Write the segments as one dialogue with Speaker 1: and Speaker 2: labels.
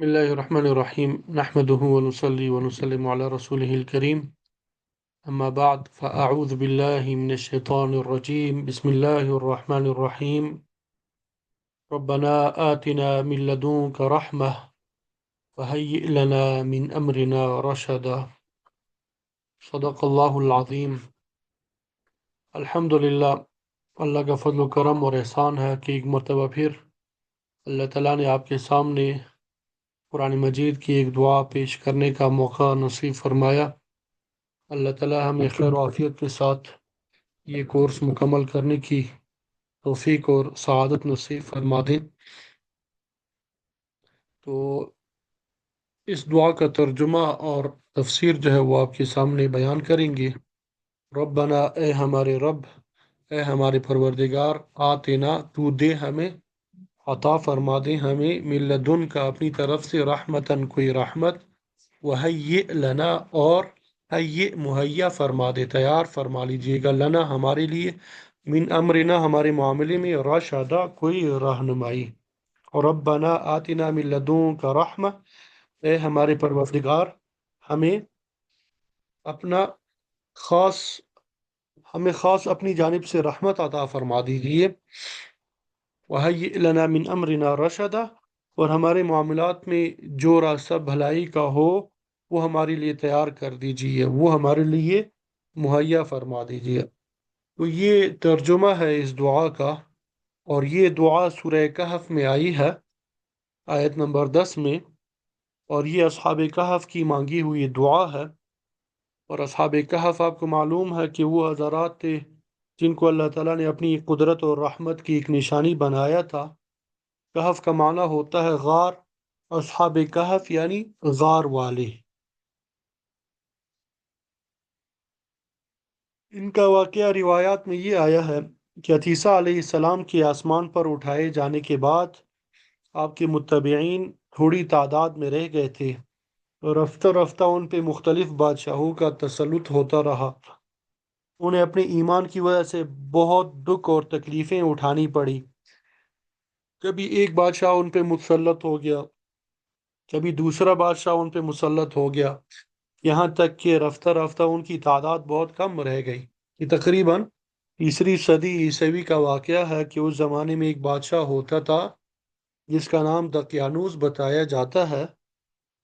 Speaker 1: بسم الله الرحمن الرحيم نحمده ونصلي ونسلم على رسوله الكريم أما بعد فأعوذ بالله من الشيطان الرجيم بسم الله الرحمن الرحيم ربنا آتنا من لدنك رحمة وهيئ لنا من أمرنا رشدا صدق الله العظيم الحمد للہ اللہ کا فضل و کرم اور احسان ہے کہ ایک مرتبہ پھر اللہ تعالیٰ نے آپ کے سامنے قرآن مجید کی ایک دعا پیش کرنے کا موقع نصیب فرمایا۔ اللہ تعالیٰ ہمیں خیر و عافیت کے ساتھ یہ کورس مکمل کرنے کی توفیق اور سعادت نصیب فرما دیں۔ تو اس دعا کا ترجمہ اور تفسیر جو ہے وہ آپ کے سامنے بیان کریں گے۔ ربنا، اے ہمارے رب، اے ہمارے پروردگار، آتنا، تو دے ہمیں، عطا فرما دے ہمیں، من لدن کا اپنی طرف سے، رحمتاً کوئی رحمت، وہیئ لنا، اور ہیئ مہیا فرما دے، تیار فرما لیجیے گا، لنا ہمارے لیے، من امرنا ہمارے معاملے میں، رشدا کوئی رہنمائی۔ اور ربنا آتنا من لدنک رحمہ، اے ہمارے پروردگار، ہمیں اپنا خاص ہمیں خاص اپنی جانب سے رحمت عطا فرما دیجیے۔ وَهَيِّئْ لَنَا مِنْ أَمْرِنَا رَشَدًا، اور ہمارے معاملات میں جو راستہ بھلائی کا ہو وہ ہمارے لیے تیار کر دیجیے، وہ ہمارے لیے مہیا فرما دیجیے۔ تو یہ ترجمہ ہے اس دعا کا، اور یہ دعا سورہ کہف میں آئی ہے، آیت نمبر 10 میں، اور یہ اصحاب کہف کی مانگی ہوئی دعا ہے۔ اور اصحاب کہف آپ کو معلوم ہے کہ وہ حضرات تھے جن کو اللہ تعالیٰ نے اپنی قدرت اور رحمت کی ایک نشانی بنایا تھا۔ کہف کا معنی ہوتا ہے غار، اصحاب کہف یعنی غار والے۔ ان کا واقعہ روایات میں یہ آیا ہے کہ عیسیٰ علیہ السلام کے آسمان پر اٹھائے جانے کے بعد آپ کے متبعین تھوڑی تعداد میں رہ گئے تھے، اور رفتہ رفتہ ان پہ مختلف بادشاہوں کا تسلط ہوتا رہا۔ انہیں اپنے ایمان کی وجہ سے بہت دکھ اور تکلیفیں اٹھانی پڑی۔ کبھی ایک بادشاہ ان پہ مسلط ہو گیا، کبھی دوسرا بادشاہ ان پہ مسلط ہو گیا، یہاں تک کہ رفتہ رفتہ ان کی تعداد بہت کم رہ گئی۔ یہ تقریباً تیسری صدی عیسوی کا واقعہ ہے کہ اس زمانے میں ایک بادشاہ ہوتا تھا جس کا نام دقیانوس بتایا جاتا ہے۔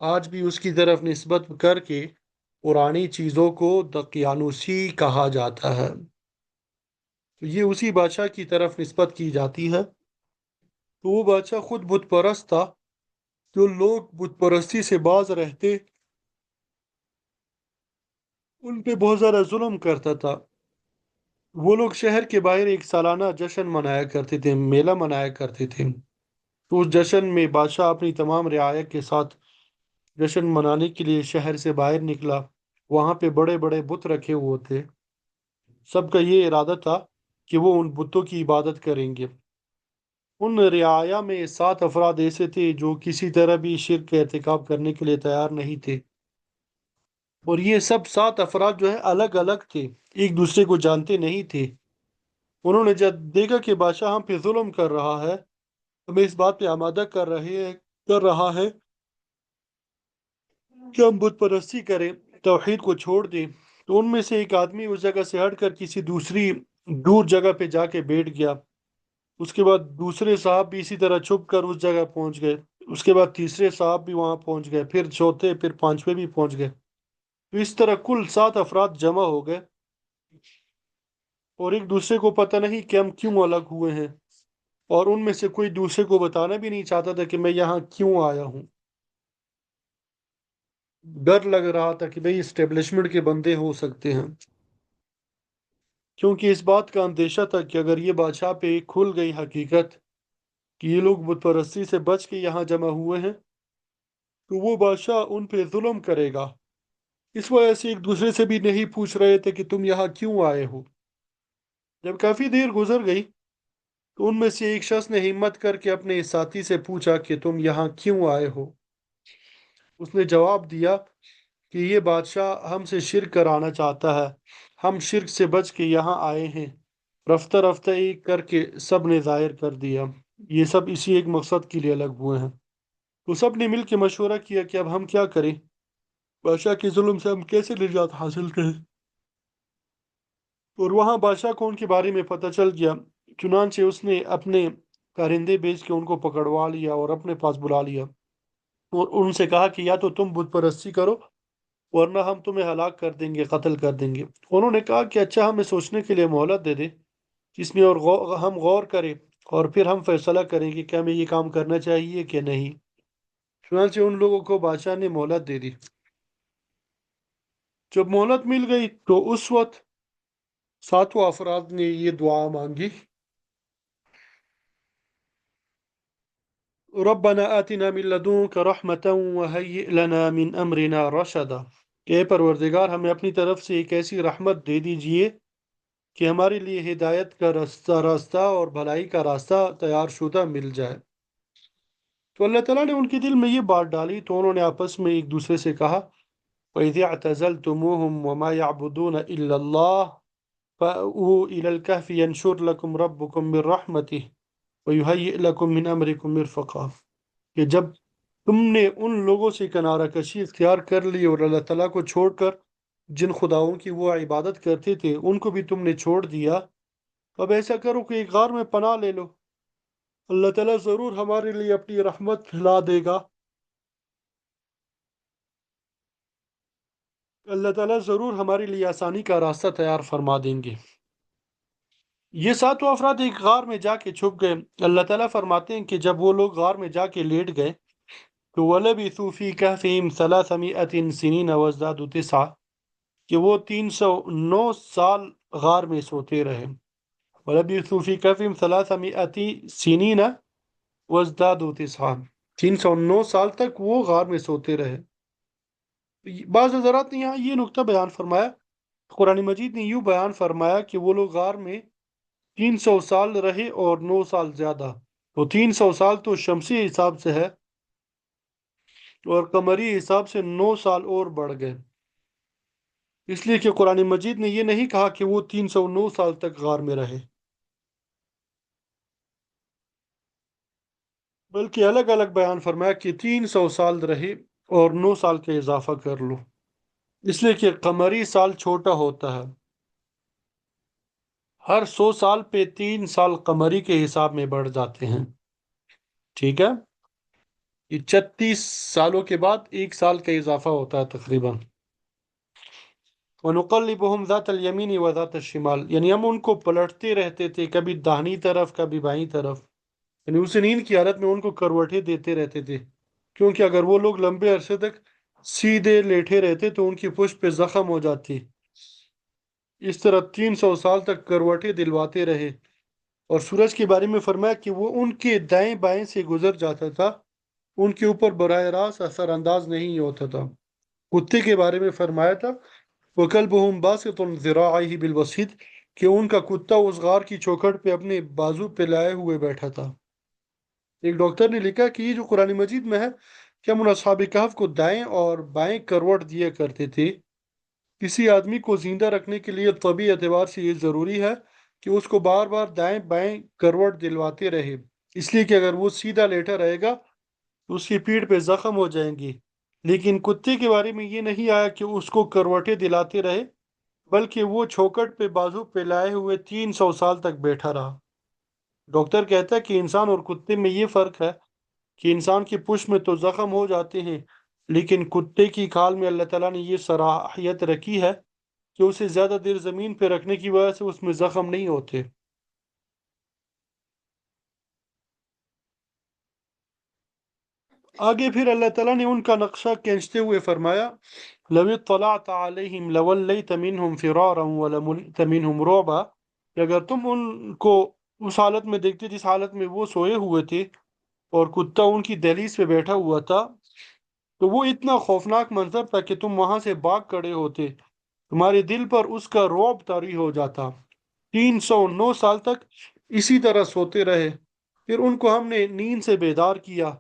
Speaker 1: آج بھی اس کی طرف نسبت کر کے پرانی چیزوں کو دقیانوسی کہا جاتا ہے، تو یہ اسی بادشاہ کی طرف نسبت کی جاتی ہے۔ تو وہ بادشاہ خود بت پرست تھا، جو لوگ بت پرستی سے باز رہتے ان پہ بہت زیادہ ظلم کرتا تھا۔ وہ لوگ شہر کے باہر ایک سالانہ جشن منایا کرتے تھے، میلہ منایا کرتے تھے۔ تو اس جشن میں بادشاہ اپنی تمام رعایا کے ساتھ جشن منانے کے لیے شہر سے باہر نکلا۔ وہاں پہ بڑے بڑے بت رکھے ہوئے تھے، سب کا یہ ارادہ تھا کہ وہ ان بتوں کی عبادت کریں گے۔ ان رعایا میں 7 افراد ایسے تھے جو کسی طرح بھی شرک کا ارتکاب کرنے کے لیے تیار نہیں تھے، اور یہ سب 7 افراد جو ہے الگ الگ تھے، ایک دوسرے کو جانتے نہیں تھے۔ انہوں نے جب دیکھا کہ بادشاہ ہم پہ ظلم کر رہا ہے، ہمیں اس بات پہ آمادہ کر رہا ہے کہ ہم بت پرستی کریں، توحید کو چھوڑ دیں، تو ان میں سے ایک آدمی اس جگہ سے ہٹ کر کسی دوسری دور جگہ پہ جا کے بیٹھ گیا۔ اس کے بعد دوسرے صاحب بھی اسی طرح چھپ کر اس جگہ پہنچ گئے۔ اس کے بعد تیسرے صاحب بھی وہاں پہنچ گئے، پھر چوتھے، پھر پانچویں بھی پہنچ گئے۔ تو اس طرح کل 7 افراد جمع ہو گئے، اور ایک دوسرے کو پتہ نہیں کہ ہم کیوں الگ ہوئے ہیں، اور ان میں سے کوئی دوسرے کو بتانا بھی نہیں چاہتا تھا کہ میں یہاں کیوں آیا ہوں۔ ڈر لگ رہا تھا کہ بھئی اسٹیبلشمنٹ کے بندے ہو سکتے ہیں، کیونکہ اس بات کا اندیشہ تھا کہ اگر یہ بادشاہ پہ کھل گئی حقیقت کہ یہ لوگ بت پرستی سے بچ کے یہاں جمع ہوئے ہیں، تو وہ بادشاہ ان پہ ظلم کرے گا۔ اس وجہ سے ایک دوسرے سے بھی نہیں پوچھ رہے تھے کہ تم یہاں کیوں آئے ہو۔ جب کافی دیر گزر گئی تو ان میں سے ایک شخص نے ہمت کر کے اپنے ساتھی سے پوچھا کہ تم یہاں کیوں آئے ہو۔ اس نے جواب دیا کہ یہ بادشاہ ہم سے شرک کرانا چاہتا ہے، ہم شرک سے بچ کے یہاں آئے ہیں۔ رفتہ رفتہ ایک کر کے سب نے ظاہر کر دیا، یہ سب اسی ایک مقصد کے لیے الگ ہوئے ہیں۔ تو سب نے مل کے مشورہ کیا کہ اب ہم کیا کریں، بادشاہ کے ظلم سے ہم کیسے نجات حاصل کریں۔ اور وہاں بادشاہ کو ان کے بارے میں پتہ چل گیا، چنانچہ اس نے اپنے کارندے بھیج کے ان کو پکڑوا لیا اور اپنے پاس بلا لیا، اور ان سے کہا کہ یا تو تم بت پرستی کرو ورنہ ہم تمہیں ہلاک کر دیں گے، قتل کر دیں گے۔ انہوں نے کہا کہ اچھا ہمیں سوچنے کے لیے مہلت دے دے، جس میں اور ہم غور کریں اور پھر ہم فیصلہ کریں گے کہ ہمیں یہ کام کرنا چاہیے کہ نہیں۔ چنانچہ ان لوگوں کو بادشاہ نے مہلت دے دی۔ جب مہلت مل گئی تو اس وقت ساتوں افراد نے یہ دعا مانگی، ربنا آتنا من لدنک رحمتا وہیئ لنا من امرنا رشدا، کہ اے پروردگار ہمیں اپنی طرف سے ایک ایسی رحمت دے دیجئے کہ ہمارے لیے ہدایت کا راستہ اور بھلائی کا راستہ تیار شدہ مل جائے۔ تو اللہ تعالیٰ نے ان کے دل میں یہ بات ڈالی تو انہوں نے آپس میں ایک دوسرے سے کہا، وَإِذِ اعْتَزَلْتُمُوهُمْ وَمَا يَعْبُدُونَ إِلَّا اللَّهَ فَأْوُوا إِلَى الْكَهْفِ يَنشُرْ لَكُمْ رَبُّكُمْ مِنْ رَحْمَتِهِ وَيُهَيِّئْ لَكُمْ مِنْ أَمْرِكُمْ مِرْفَقًا، کہ جب تم نے ان لوگوں سے کنارہ کشی اختیار کر لی اور اللہ تعالیٰ کو چھوڑ کر جن خداؤں کی وہ عبادت کرتے تھے ان کو بھی تم نے چھوڑ دیا، اب ایسا کرو کہ ایک غار میں پناہ لے لو، اللہ تعالیٰ ضرور ہمارے لیے اپنی رحمت پھیلا دے گا، اللہ تعالیٰ ضرور ہمارے لیے آسانی کا راستہ تیار فرما دیں گے۔ یہ ساتوں افراد ایک غار میں جا کے چھپ گئے۔ اللہ تعالیٰ فرماتے ہیں کہ جب وہ لوگ غار میں جا کے لیٹ گئے تو وَلَبِثُوا فِي كَهْفِهِمْ 300 سِنِينَ وَازْدَادُوا تِسْعًا، کہ وہ 309 سال غار میں سوتے رہے۔ وَلَبِثُوا فِي كَهْفِهِمْ 300 سِنِينَ وَازْدَادُوا تِسْعًا، 309 سال تک وہ غار میں سوتے رہے۔ بعض حضرات نے یہاں یہ نقطہ بیان فرمایا، قرآن مجید نے یوں بیان فرمایا کہ وہ لوگ غار میں 300 سال رہے اور 9 سال زیادہ، تو 300 سال تو شمسی حساب سے ہے اور قمری حساب سے 9 سال اور بڑھ گئے، اس لیے کہ قرآن مجید نے یہ نہیں کہا کہ وہ 309 سال تک غار میں رہے، بلکہ الگ الگ بیان فرمایا کہ 300 سال رہے اور 9 سال کا اضافہ کر لو، اس لیے کہ قمری سال چھوٹا ہوتا ہے، ہر 100 سال پہ 3 سال قمری کے حساب میں بڑھ جاتے ہیں، ٹھیک ہے؟ یہ 36 سالوں کے بعد 1 سال کا اضافہ ہوتا ہے تقریباً۔ وَنُقَلِّبُهُمْ ذَاتَ الْيَمِينِ وَذَاتَ الشِّمَالِ، یعنی ہم ان کو پلٹتے رہتے تھے، کبھی داہنی طرف کبھی بائیں طرف، یعنی اسے نیند کی حالت میں ان کو کروٹیں دیتے رہتے تھے، کیونکہ اگر وہ لوگ لمبے عرصے تک سیدھے لیٹے رہتے تو ان کی پشت پہ زخم ہو جاتی، اس طرح 300 سال تک کروٹیں دلواتے رہے۔ اور سورج کے بارے میں فرمایا کہ وہ ان کے دائیں بائیں سے گزر جاتا تھا، ان کے اوپر براہ راست اثر انداز نہیں ہوتا تھا۔ کتے کے بارے میں فرمایا تھا وَكَلْبُهُمْ بَاسِطٌ ذِرَاعَيْهِ بِالْوَصِيدِ، کہ ان کا کتا اس غار کی چوکھٹ پہ اپنے بازو پہ لائے ہوئے بیٹھا تھا۔ ایک ڈاکٹر نے لکھا کہ یہ جو قرآن مجید میں ہے کہ ہم ان اصحاب کہف کو دائیں اور بائیں کروٹ دیا کرتے تھے، کسی آدمی کو زندہ رکھنے کے لیے طبی اعتبار سے یہ ضروری ہے کہ اس کو بار بار دائیں بائیں کروٹ دلواتے رہے، اس لیے کہ اگر وہ سیدھا لیٹا رہے گا تو اس کی پیٹھ پہ زخم ہو جائیں گی، لیکن کتے کے بارے میں یہ نہیں آیا کہ اس کو کروٹیں دلاتے رہے، بلکہ وہ چھوکٹ پہ بازو پہ لائے ہوئے 300 سال تک بیٹھا رہا۔ ڈاکٹر کہتا ہے کہ انسان اور کتے میں یہ فرق ہے کہ انسان کی پشت میں تو زخم ہو جاتے ہیں، لیکن کتے کی کھال میں اللہ تعالیٰ نے یہ صلاحیت رکھی ہے کہ اسے زیادہ دیر زمین پہ رکھنے کی وجہ سے اس میں زخم نہیں ہوتے۔ آگے پھر اللہ تعالیٰ نے ان کا نقشہ کھینچتے ہوئے فرمایا لَوِ اطَّلَعْتَ عَلَيْهِمْ لَوَلَّيْتَ مِنْهُمْ فِرَارًا وَلَمُلِئْتَ مِنْهُمْ رُعْبًا، کہ اگر تم ان کو اس حالت میں دیکھتے جس حالت میں وہ سوئے ہوئے تھے اور کتا ان کی دہلیز پہ بیٹھا ہوا تھا، تو وہ اتنا خوفناک منظر تھا کہ تم وہاں سے بھاگ کھڑے ہوتے، تمہارے دل پر اس کا رعب طاری ہو جاتا۔ 309 سال تک اسی طرح سوتے رہے، پھر ان کو ہم نے نیند سے بیدار کیا،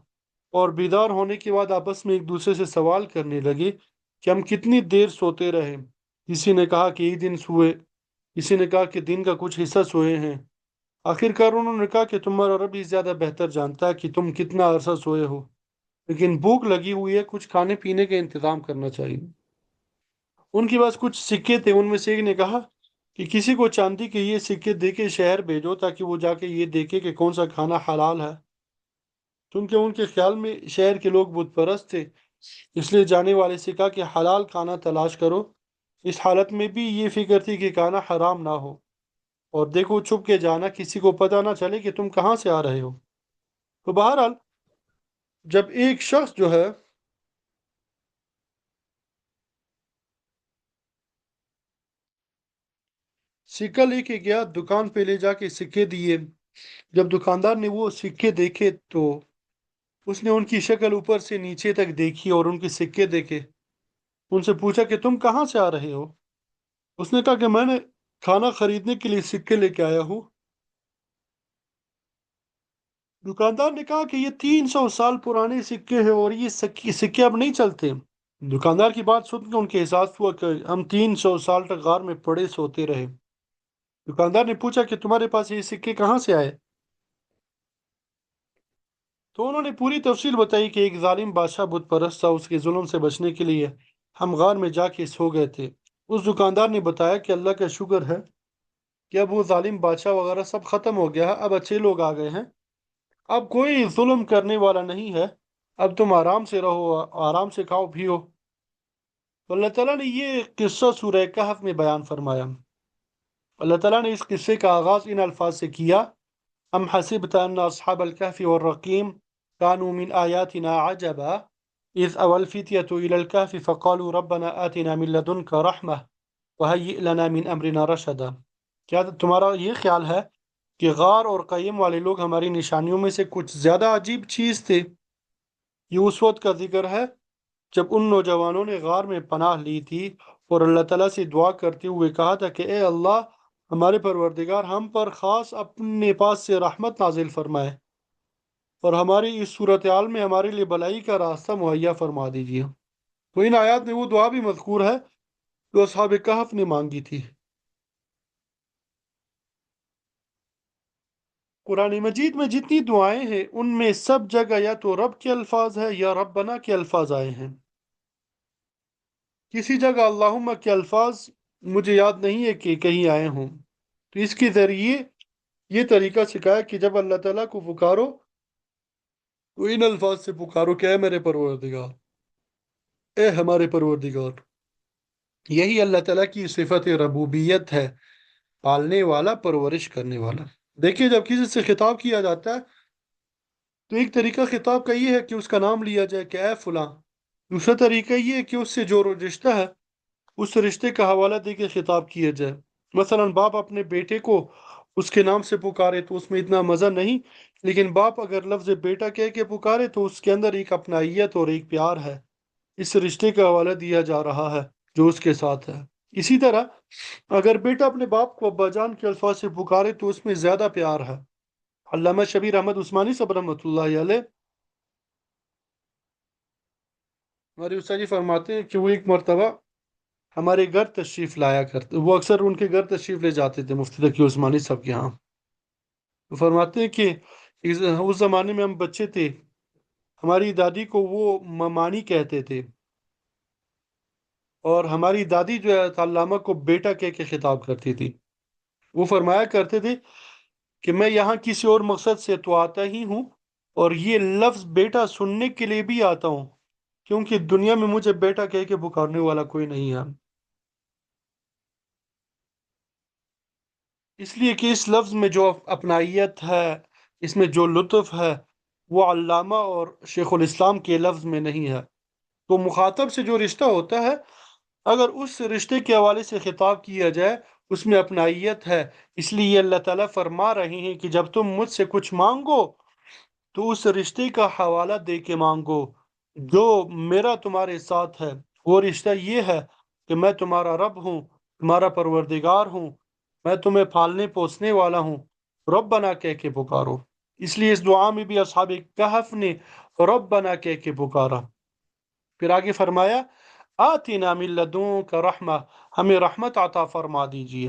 Speaker 1: اور بیدار ہونے کے بعد آپس میں ایک دوسرے سے سوال کرنے لگے کہ ہم کتنی دیر سوتے رہے، کسی نے کہا کہ ایک دن سوئے، کسی نے کہا کہ دن کا کچھ حصہ سوئے ہیں، آخر کار انہوں نے کہا کہ تمہارا رب ہی زیادہ بہتر جانتا ہے کہ تم کتنا عرصہ سوئے ہو۔ لیکن بھوک لگی ہوئی ہے، کچھ کھانے پینے کا انتظام کرنا چاہیے۔ ان کے پاس کچھ سکے تھے، ان میں سے ایک نے کہا کہ کسی کو چاندی کے یہ سکے دے کے شہر بھیجو تاکہ وہ جا کے یہ دیکھے کہ کون سا کھانا حلال ہے، کیونکہ ان کے خیال میں شہر کے لوگ بت پرست تھے، اس لیے جانے والے سے کہا کہ حلال کھانا تلاش کرو۔ اس حالت میں بھی یہ فکر تھی کہ کھانا حرام نہ ہو، اور دیکھو چھپ کے جانا، کسی کو پتہ نہ چلے کہ تم کہاں سے آ رہے ہو۔ تو بہرحال جب ایک شخص جو ہے سکہ لے کے گیا دکان پہ، لے جا کے سکے دیے، جب دکاندار نے وہ سکے دیکھے تو اس نے ان کی شکل اوپر سے نیچے تک دیکھی اور ان کے سکے دیکھے، ان سے پوچھا کہ تم کہاں سے آ رہے ہو؟ اس نے کہا کہ میں نے کھانا خریدنے کے لیے سکے لے کے آیا ہوں۔ دکاندار نے کہا کہ یہ 300 سال پرانے سکے ہیں اور یہ سکے اب نہیں چلتے۔ دکاندار کی بات سن کے ان کے احساس ہوا کہ ہم 300 سال تک غار میں پڑے سوتے رہے۔ دکاندار نے پوچھا کہ تمہارے پاس یہ سکے کہاں سے آئے؟ تو انہوں نے پوری تفصیل بتائی کہ ایک ظالم بادشاہ بت پرست تھا، اس کے ظلم سے بچنے کے لیے ہم غار میں جا کے سو گئے تھے۔ اس دکاندار نے بتایا کہ اللہ کا شکر ہے کہ اب وہ ظالم بادشاہ وغیرہ سب ختم ہو گیا ہے، اب اچھے لوگ آ گئے ہیں، اب کوئی ظلم کرنے والا نہیں ہے، اب تم آرام سے رہو، آرام سے کھاؤ پیو۔ تو اللہ تعالیٰ نے یہ قصہ سورہ کہف میں بیان فرمایا۔ اللہ تعالیٰ نے اس قصے کا آغاز ان الفاظ سے کیا: ام حسبت ان اصحاب الكهف والرقیم كانوا من آیاتنا عجبا اذ اوى الفتية الى الكهف فقالوا ربنا آتنا من لدنك رحمة وهيئ لنا من امرنا رشدا۔ کیا تمہارا یہ خیال ہے کہ غار اور قیم والے لوگ ہماری نشانیوں میں سے کچھ زیادہ عجیب چیز تھے؟ یہ اس وقت کا ذکر ہے جب ان نوجوانوں نے غار میں پناہ لی تھی اور اللہ تعالیٰ سے دعا کرتے ہوئے کہا تھا کہ اے اللہ، ہمارے پروردگار، ہم پر خاص اپنے پاس سے رحمت نازل فرمائے اور ہماری اس صورتحال میں ہمارے لیے بلائی کا راستہ مہیا فرما دیجیے۔ تو ان آیات میں وہ دعا بھی مذکور ہے جو اصحاب کہف نے مانگی تھی۔ قرآن مجید میں جتنی دعائیں ہیں ان میں سب جگہ یا تو رب کے الفاظ ہے یا ربنا کے الفاظ آئے ہیں۔ کسی جگہ اللہم کے الفاظ مجھے یاد نہیں ہے کہ کہیں آئے ہوں۔ تو اس کے ذریعے یہ طریقہ سکھایا کہ جب اللہ تعالیٰ کو پکارو تو ان الفاظ سے پکارو کہ اے میرے پروردگار، اے ہمارے پروردگار۔ یہی اللہ تعالیٰ کی صفت ربوبیت ہے، پالنے والا، پرورش کرنے والا۔ دیکھیے جب کسی سے خطاب کیا جاتا ہے تو ایک طریقہ خطاب کا یہ ہے کہ اس کا نام لیا جائے کہ اے فلاں۔ دوسرا طریقہ یہ ہے کہ اس سے جو رشتہ ہے اس رشتے کا حوالہ دے کے خطاب کیا جائے۔ مثلا باپ اپنے بیٹے کو اس کے نام سے پکارے تو اس میں اتنا مزہ نہیں، لیکن باپ اگر لفظ بیٹا کہہ کے پکارے تو اس کے اندر ایک اپنائیت اور ایک پیار ہے، اس رشتے کا حوالہ دیا جا رہا ہے جو اس کے ساتھ ہے۔ اسی طرح اگر بیٹا اپنے باپ کو ابا جان کے الفاظ سے پکارے تو اس میں زیادہ پیار ہے۔ علامہ شبیر احمد عثمانی صاحب رحمۃ اللہ علیہ، ہمارے استاد جی فرماتے ہیں کہ وہ ایک مرتبہ ہمارے گھر تشریف لایا کرتے، وہ اکثر ان کے گھر تشریف لے جاتے تھے مفتی تقی عثمانی صاحب کے ہاں۔ وہ فرماتے ہیں کہ اس زمانے میں ہم بچے تھے، ہماری دادی کو وہ ممانی کہتے تھے، اور ہماری دادی جو ہے علامہ کو بیٹا کہہ کے خطاب کرتی تھی۔ وہ فرمایا کرتے تھے کہ میں یہاں کسی اور مقصد سے تو آتا ہی ہوں، اور یہ لفظ بیٹا سننے کے لیے بھی آتا ہوں، کیونکہ دنیا میں مجھے بیٹا کہہ کے پکارنے والا کوئی نہیں ہے۔ اس لیے کہ اس لفظ میں جو اپنائیت ہے، اس میں جو لطف ہے، وہ علامہ اور شیخ الاسلام کے لفظ میں نہیں ہے۔ تو مخاطب سے جو رشتہ ہوتا ہے، اگر اس رشتے کے حوالے سے خطاب کیا جائے اس میں اپنائیت ہے۔ اس لیے اللہ تعالیٰ فرما رہے ہیں کہ جب تم مجھ سے کچھ مانگو تو اس رشتے کا حوالہ دے کے مانگو جو میرا تمہارے ساتھ ہے۔ وہ رشتہ یہ ہے کہ میں تمہارا رب ہوں، تمہارا پروردگار ہوں، میں تمہیں پالنے پوسنے والا ہوں، ربنا کہہ کے پکارو۔ اس لیے اس دعا میں بھی اصحاب کہف نے ربنا کہہ کے پکارا۔ پھر آگے فرمایا آتنا من لدنک رحمہ، ہمیں رحمت عطا فرما دیجیے۔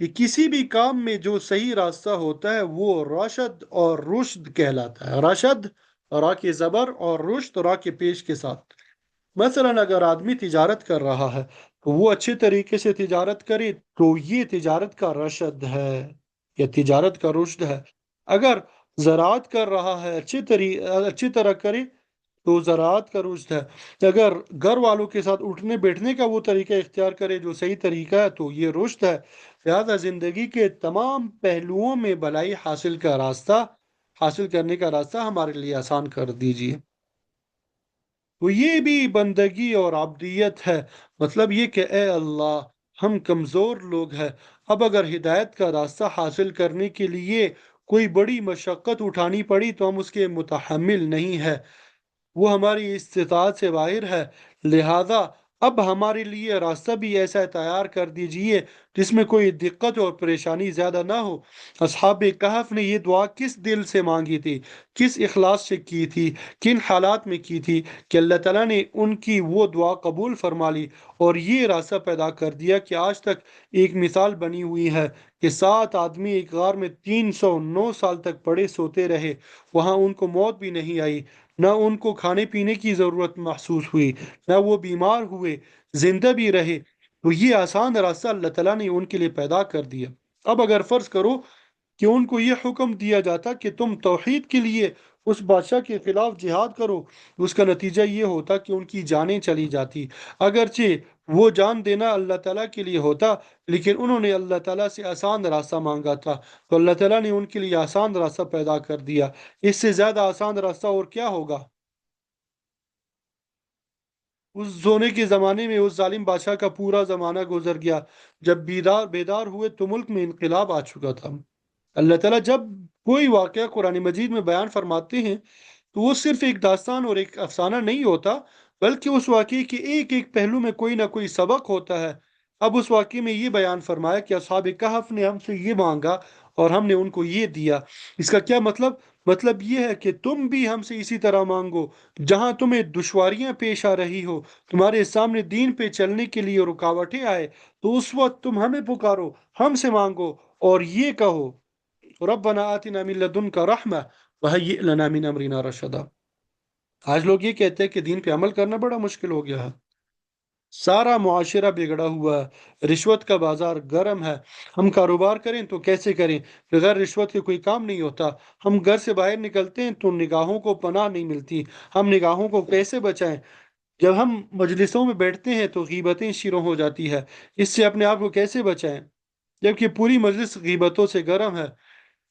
Speaker 1: کہ کسی بھی کام میں جو صحیح راستہ ہوتا ہے وہ راشد اور رشد کہلاتا ہے. راشد را کے زبر اور رشد را کے پیش کے ساتھ. مثلا اگر آدمی تجارت کر رہا ہے تو وہ اچھے طریقے سے تجارت کرے تو یہ تجارت کا رشد ہے یا تجارت کا رشد ہے. اگر زراعت کر رہا ہے اچھی طرح کرے تو زراعت کا رشد ہے. اگر گھر والوں کے ساتھ اٹھنے بیٹھنے کا وہ طریقہ اختیار کرے جو صحیح طریقہ ہے تو یہ رشد ہے. لہذا زندگی کے تمام پہلوؤں میں بھلائی حاصل کرنے کا راستہ ہمارے لیے آسان کر دیجیے. تو یہ بھی بندگی اور عبدیت ہے. مطلب یہ کہ اے اللہ ہم کمزور لوگ ہیں. اب اگر ہدایت کا راستہ حاصل کرنے کے لیے کوئی بڑی مشقت اٹھانی پڑی تو ہم اس کے متحمل نہیں ہے. وہ ہماری استطاعت سے باہر ہے. لہذا اب ہمارے لیے راستہ بھی ایسا تیار کر دیجئے جس میں کوئی دقت اور پریشانی زیادہ نہ ہو. اصحاب کہف نے یہ دعا کس دل سے مانگی تھی، کس اخلاص سے کی تھی، کن حالات میں کی تھی کہ اللہ تعالیٰ نے ان کی وہ دعا قبول فرما لی اور یہ راستہ پیدا کر دیا کہ آج تک ایک مثال بنی ہوئی ہے کہ 7 آدمی ایک غار میں 309 سال تک پڑے سوتے رہے. وہاں ان کو موت بھی نہیں آئی، نہ ان کو کھانے پینے کی ضرورت محسوس ہوئی، نہ وہ بیمار ہوئے، زندہ بھی رہے. تو یہ آسان راستہ اللہ تعالیٰ نے ان کے لیے پیدا کر دیا. اب اگر فرض کرو کہ ان کو یہ حکم دیا جاتا کہ تم توحید کے لیے اس بادشاہ کے خلاف جہاد کرو، اس کا نتیجہ یہ ہوتا کہ ان کی جانیں چلی جاتی. اگرچہ وہ جان دینا اللہ تعالیٰ کے لیے ہوتا لیکن انہوں نے اللہ تعالیٰ سے آسان راستہ مانگا تھا تو اللہ تعالیٰ نے ان کے لیے آسان راستہ پیدا کر دیا. اس سے زیادہ آسان راستہ اور کیا ہوگا؟ اس زونے کے زمانے میں اس ظالم بادشاہ کا پورا زمانہ گزر گیا. جب بیدار ہوئے تو ملک میں انقلاب آ چکا تھا. اللہ تعالیٰ جب کوئی واقعہ قرآن مجید میں بیان فرماتے ہیں تو وہ صرف ایک داستان اور ایک افسانہ نہیں ہوتا بلکہ اس واقعے کے ایک ایک پہلو میں کوئی نہ کوئی سبق ہوتا ہے. اب اس واقعے میں یہ بیان فرمایا کہ اصحاب کہف نے ہم سے یہ مانگا اور ہم نے ان کو یہ دیا. اس کا کیا مطلب؟ مطلب یہ ہے کہ تم بھی ہم سے اسی طرح مانگو. جہاں تمہیں دشواریاں پیش آ رہی ہو، تمہارے سامنے دین پہ چلنے کے لیے رکاوٹیں آئے، تو اس وقت تم ہمیں پکارو، ہم سے مانگو اور یہ کہو ربنا آتنا من لدنک رحمہ وہیئ لنا من امرنا رشدا. آج لوگ یہ کہتے ہیں کہ دین پہ عمل کرنا بڑا مشکل ہو گیا ہے. سارا معاشرہ بگڑا ہوا ہے، رشوت کا بازار گرم ہے. ہم کاروبار کریں تو کیسے کریں؟ بغیر رشوت کے کوئی کام نہیں ہوتا. ہم گھر سے باہر نکلتے ہیں تو نگاہوں کو پناہ نہیں ملتی. ہم نگاہوں کو کیسے بچائیں؟ جب ہم مجلسوں میں بیٹھتے ہیں تو غیبتیں شروع ہو جاتی ہے. اس سے اپنے آپ کو کیسے بچائیں جبکہ پوری مجلس غیبتوں سے گرم ہے؟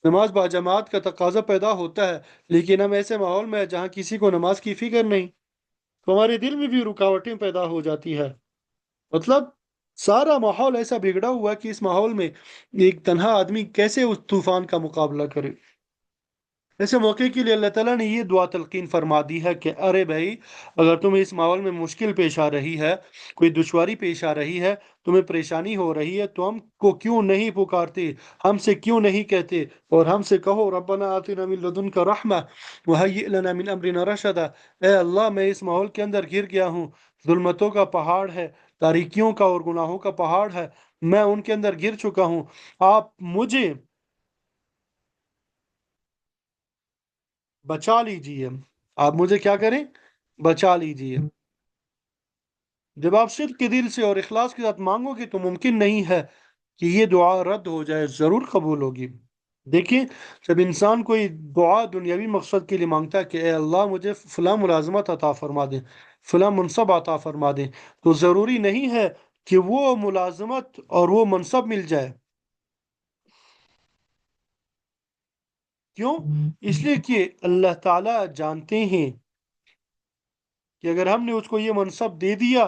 Speaker 1: نماز باجماعت کا تقاضا پیدا ہوتا ہے لیکن ہم ایسے ماحول میں ہیں جہاں کسی کو نماز کی فکر نہیں، تو ہمارے دل میں بھی رکاوٹیں پیدا ہو جاتی ہے. مطلب سارا ماحول ایسا بگڑا ہوا ہے کہ اس ماحول میں ایک تنہا آدمی کیسے اس طوفان کا مقابلہ کرے؟ ایسے موقع کے لیے اللہ تعالیٰ نے یہ دعا تلقین فرما دی ہے کہ ارے بھائی، اگر تمہیں اس ماحول میں مشکل پیش آ رہی ہے، کوئی دشواری پیش آ رہی ہے، تمہیں پریشانی ہو رہی ہے تو ہم کو کیوں نہیں پکارتے، ہم سے کیوں نہیں کہتے اور ہم سے کہو ربنا آتنا من لدنک رحمہ وہیئ لنا من امرنا رشدا. اے اللہ میں اس ماحول کے اندر گر گیا ہوں، ظلمتوں کا پہاڑ ہے، تاریکیوں کا اور گناہوں کا پہاڑ ہے، میں ان کے اندر گر چکا ہوں. آپ مجھے بچا لیجئے. آپ مجھے کیا کریں؟ بچا لیجئے. جب آپ صدق کے دل سے اور اخلاص کے ساتھ مانگو گے تو ممکن نہیں ہے کہ یہ دعا رد ہو جائے، ضرور قبول ہوگی. دیکھیں، جب انسان کوئی دعا دنیاوی مقصد کے لیے مانگتا ہے کہ اے اللہ مجھے فلاں ملازمت عطا فرما دیں، فلاں منصب عطا فرما دیں، تو ضروری نہیں ہے کہ وہ ملازمت اور وہ منصب مل جائے. کیوں؟ اس لیے کہ اللہ تعالیٰ جانتے ہیں کہ اگر ہم نے اس کو یہ منصب دے دیا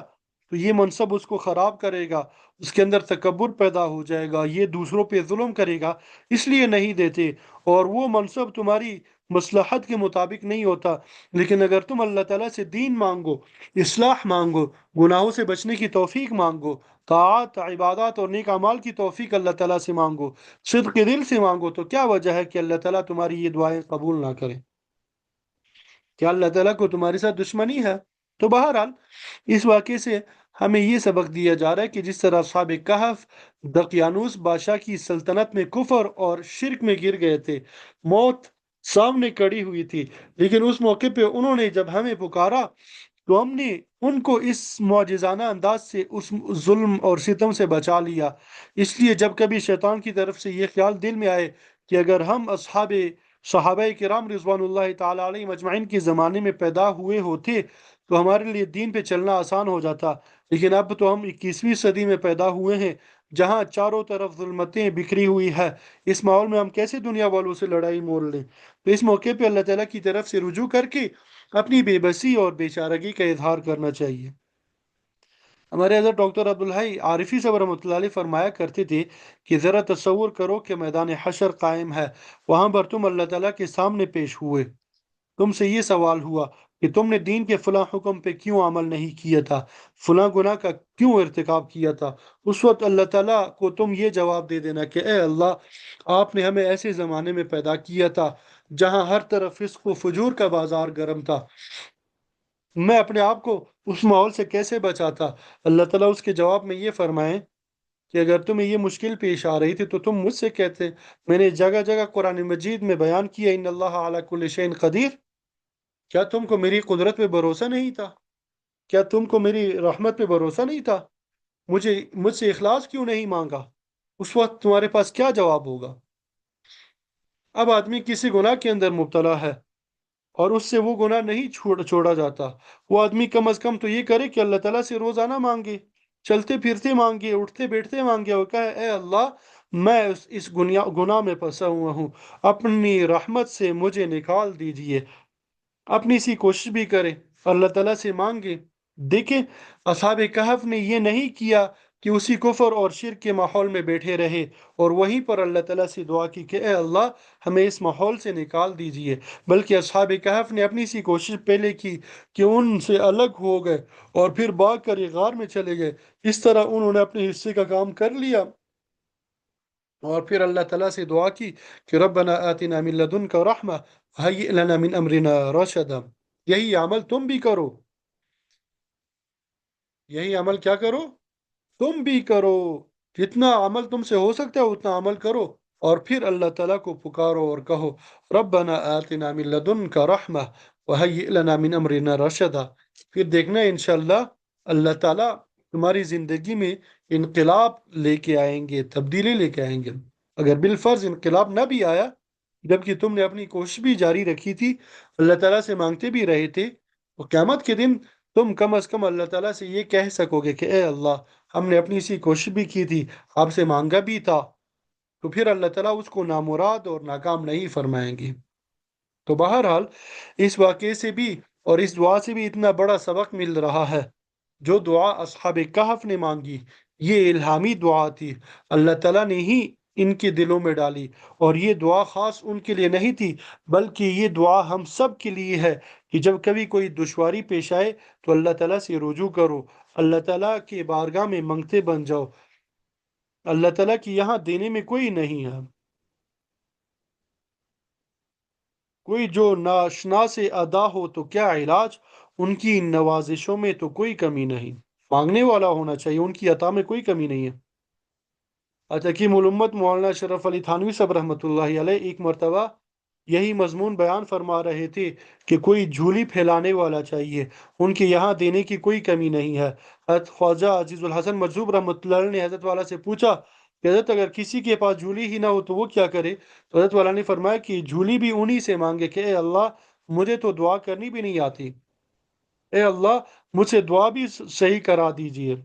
Speaker 1: تو یہ منصب اس کو خراب کرے گا، اس کے اندر تکبر پیدا ہو جائے گا، یہ دوسروں پہ ظلم کرے گا. اس لیے نہیں دیتے. اور وہ منصب تمہاری مصلحت کے مطابق نہیں ہوتا. لیکن اگر تم اللہ تعالیٰ سے دین مانگو، اصلاح مانگو، گناہوں سے بچنے کی توفیق مانگو، طاعات عبادات اور نیک اعمال کی توفیق اللہ تعالیٰ سے مانگو، صدق کے دل سے مانگو، تو کیا وجہ ہے کہ اللہ تعالیٰ تمہاری یہ دعائیں قبول نہ کرے؟ کیا اللہ تعالیٰ کو تمہارے ساتھ دشمنی ہے؟ تو بہرحال اس واقعے سے ہمیں یہ سبق دیا جا رہا ہے کہ جس طرح اصحاب کہف دقیانوس بادشاہ کی سلطنت میں کفر اور شرک میں گر گئے تھے، موت سامنے کڑی ہوئی تھی، لیکن اس موقع پہ انہوں نے جب ہمیں پکارا تو ہم نے ان کو اس معجزانہ انداز سے اس ظلم اور ستم سے بچا لیا۔ اس لیے جب کبھی شیطان کی طرف سے یہ خیال دل میں آئے کہ اگر ہم صحابہ کرام رضوان اللہ تعالی علیہ مجمعین کے زمانے میں پیدا ہوئے ہوتے تو ہمارے لیے دین پہ چلنا آسان ہو جاتا، لیکن اب تو ہم 21ویں صدی میں پیدا ہوئے ہیں جہاں چاروں طرف ظلمتیں بکھری ہوئی ہے۔ اس ماحول میں ہم کیسے دنیا والوں سے لڑائی مول لیں؟ تو اس موقع پہ اللہ تعالیٰ کی طرف سے رجوع کر کے اپنی بے بسی اور بے چارگی کا اظہار کرنا چاہیے۔ ہمارے حضرت ڈاکٹر عبدالحی عارفی صاحب رحمۃ اللہ علیہ فرمایا کرتے تھے کہ ذرا تصور کرو کہ میدان حشر قائم ہے، وہاں پر تم اللہ تعالیٰ کے سامنے پیش ہوئے، تم سے یہ سوال ہوا کہ تم نے دین کے فلاں حکم پہ کیوں عمل نہیں کیا تھا، فلاں گناہ کا کیوں ارتکاب کیا تھا۔ اس وقت اللہ تعالیٰ کو تم یہ جواب دے دینا کہ اے اللہ، آپ نے ہمیں ایسے زمانے میں پیدا کیا تھا جہاں ہر طرف فسق و فجور کا بازار گرم تھا، میں اپنے آپ کو اس ماحول سے کیسے بچاتا۔ اللہ تعالیٰ اس کے جواب میں یہ فرمائیں کہ اگر تمہیں یہ مشکل پیش آ رہی تھی تو تم مجھ سے کہتے، میں نے جگہ جگہ قرآن مجید میں بیان کیا ان اللہ علی کل شیء قدیر۔ کیا تم کو میری قدرت پہ بھروسہ نہیں تھا؟ کیا تم کو میری رحمت پہ بھروسہ نہیں تھا؟ مجھ سے اخلاص کیوں نہیں مانگا؟ اس وقت تمہارے پاس کیا جواب ہوگا؟ اب آدمی کسی گناہ کے اندر مبتلا ہے اور اس سے وہ گناہ نہیں چھوڑا جاتا، وہ آدمی کم از کم تو یہ کرے کہ اللہ تعالیٰ سے روزانہ مانگے، چلتے پھرتے مانگے، اٹھتے بیٹھتے مانگے، اور کہے اے اللہ، میں اس گناہ میں پھنسا ہوا ہوں، اپنی رحمت سے مجھے نکال دیجئے۔ اپنی سی کوشش بھی کرے، اللہ تعالیٰ سے مانگے۔ دیکھیں، اصحاب کہف نے یہ نہیں کیا کہ اسی کفر اور شرک کے ماحول میں بیٹھے رہے اور وہیں پر اللہ تعالیٰ سے دعا کی کہ اے اللہ، ہمیں اس ماحول سے نکال دیجئے، بلکہ اصحاب کہف نے اپنی سی کوشش پہلے کی کہ ان سے الگ ہو گئے اور پھر بھاگ کر ایک غار میں چلے گئے۔ اس طرح انہوں نے اپنے حصے کا کام کر لیا اور پھر اللہ تعالیٰ سے دعا کی کہ ربنا آتنا من لدنک رحمہ وہیئ لنا من امرنا رشدا۔ یہی عمل تم بھی کرو، یہی عمل کیا کرو؟ تم بھی کرو، جتنا عمل تم سے ہو سکتا ہے اتنا عمل کرو، اور پھر اللہ تعالیٰ کو پکارو اور کہو ربنا آتنا من لدنک رحمہ وہیئ لنا من امرنا رشدا۔ پھر دیکھنا انشاءاللہ اللہ تعالیٰ تمہاری زندگی میں انقلاب لے کے آئیں گے، تبدیلی لے کے آئیں گے۔ اگر بالفرض انقلاب نہ بھی آیا جبکہ تم نے اپنی کوشش بھی جاری رکھی تھی، اللہ تعالیٰ سے مانگتے بھی رہے تھے، تو قیامت کے دن تم کم از کم اللہ تعالیٰ سے یہ کہہ سکو گے کہ اے اللہ، ہم نے اپنی سی کوشش بھی کی تھی، آپ سے مانگا بھی تھا، تو پھر اللہ تعالیٰ اس کو نامراد اور ناکام نہیں فرمائیں گے۔ تو بہرحال اس واقعے سے بھی اور اس دعا سے بھی اتنا بڑا سبق مل رہا ہے۔ جو دعا اصحاب کہف نے مانگی یہ الہامی دعا تھی، اللہ تعالیٰ نے ہی ان کے دلوں میں ڈالی، اور یہ دعا خاص ان کے لیے نہیں تھی بلکہ یہ دعا ہم سب کے لیے ہے کہ جب کبھی کوئی دشواری پیش آئے تو اللہ تعالیٰ سے رجوع کرو، اللہ تعالیٰ کے بارگاہ میں منگتے بن جاؤ، اللہ تعالیٰ کی یہاں دینے میں کوئی نہیں ہے، کوئی جو ناشنا سے ادا ہو تو کیا علاج، ان کی نوازشوں میں تو کوئی کمی نہیں، مانگنے والا ہونا چاہیے، ان کی عطا میں کوئی کمی نہیں ہے۔ حکیم الامت مولانا شرف علی تھانوی صاحب رحمۃ اللہ علیہ ایک مرتبہ یہی مضمون بیان فرما رہے تھے کہ کوئی جھولی پھیلانے والا چاہیے، ان کے یہاں دینے کی کوئی کمی نہیں ہے۔ حضرت خواجہ عزیز الحسن مجذوب رحمۃ اللہ علیہ نے حضرت والا سے پوچھا کہ حضرت اگر کسی کے پاس جھولی ہی نہ ہو تو وہ کیا کرے؟ تو حضرت والا نے فرمایا کہ جھولی بھی انہی سے مانگے کہ اے اللہ، مجھے تو دعا کرنی بھی نہیں آتی، اے اللہ، مجھ سے دعا بھی صحیح کرا دیجئے۔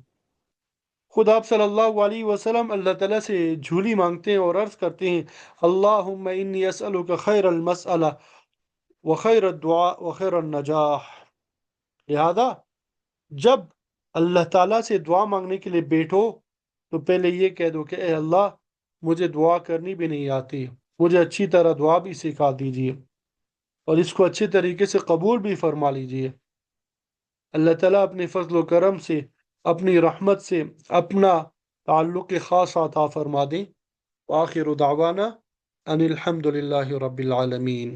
Speaker 1: خود آپ صلی اللہ علیہ وسلم اللہ تعالیٰ سے جھولی مانگتے ہیں اور عرض کرتے ہیں اللہم انی اسألک خیر المسئلہ وخیر الدعاء وخیر النجاح۔ لہذا جب اللہ تعالیٰ سے دعا مانگنے کے لیے بیٹھو تو پہلے یہ کہہ دو کہ اے اللہ، مجھے دعا کرنی بھی نہیں آتی، مجھے اچھی طرح دعا بھی سکھا دیجیے اور اس کو اچھے طریقے سے قبول بھی فرما لیجیے۔ اللہ تعالیٰ اپنے فضل و کرم سے، اپنی رحمت سے اپنا تعلق خاص عطا فرما دیں۔ وآخر دعوانا ان الحمد للہ رب العالمین۔